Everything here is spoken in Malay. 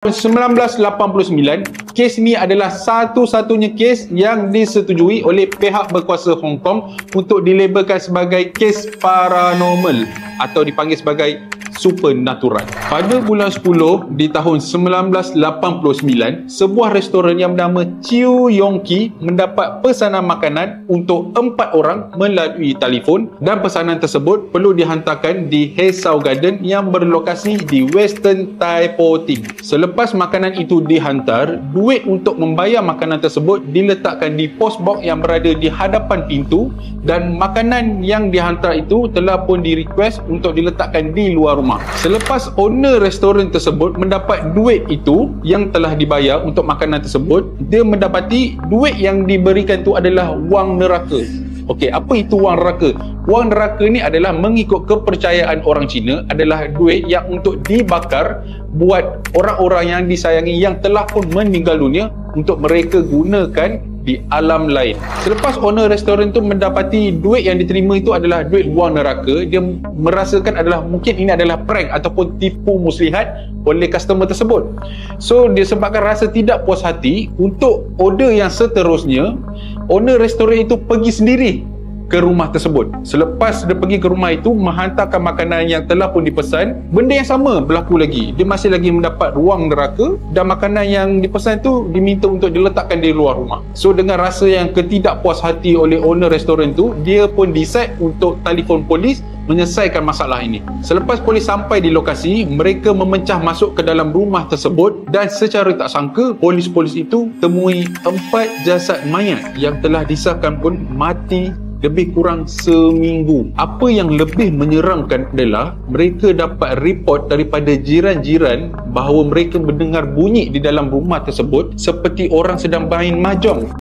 1989, kes ni adalah satu-satunya kes yang disetujui oleh pihak berkuasa Hong Kong untuk dilabelkan sebagai kes paranormal atau dipanggil sebagai supernatural. Pada bulan 10 di tahun 1989, sebuah restoran yang bernama Chiu Yong Ki mendapat pesanan makanan untuk 4 orang melalui telefon, dan pesanan tersebut perlu dihantarkan di Hesau Garden yang berlokasi di Western Tai Po Ting. Selepas makanan itu dihantar, duit untuk membayar makanan tersebut diletakkan di post box yang berada di hadapan pintu, dan makanan yang dihantar itu telah pun di-request untuk diletakkan di luar rumah. Selepas owner restoran tersebut mendapat duit itu yang telah dibayar untuk makanan tersebut, dia mendapati duit yang diberikan itu adalah wang neraka. Okey, apa itu wang neraka? Wang neraka ni adalah mengikut kepercayaan orang Cina adalah duit yang untuk dibakar buat orang-orang yang disayangi yang telah pun meninggal dunia untuk mereka gunakan di alam lain. Selepas owner restoran tu mendapati duit yang diterima itu adalah duit wang neraka, dia merasakan adalah mungkin ini adalah prank ataupun tipu muslihat oleh customer tersebut. So disebabkan rasa tidak puas hati, untuk order yang seterusnya, owner restoran itu pergi sendiri ke rumah tersebut. Selepas dia pergi ke rumah itu, menghantarkan makanan yang telah pun dipesan, benda yang sama berlaku lagi. Dia masih lagi mendapat wang neraka, dan makanan yang dipesan itu diminta untuk diletakkan di luar rumah. So dengan rasa yang ketidakpuas hati oleh owner restoran itu, dia pun decide untuk telefon polis menyelesaikan masalah ini. Selepas polis sampai di lokasi, mereka memecah masuk ke dalam rumah tersebut, dan secara tak sangka polis-polis itu temui 4 jasad mayat yang telah disahkan pun mati lebih kurang seminggu. Apa yang lebih menyeramkan adalah mereka dapat report daripada jiran-jiran bahawa mereka mendengar bunyi di dalam rumah tersebut seperti orang sedang main mahjong.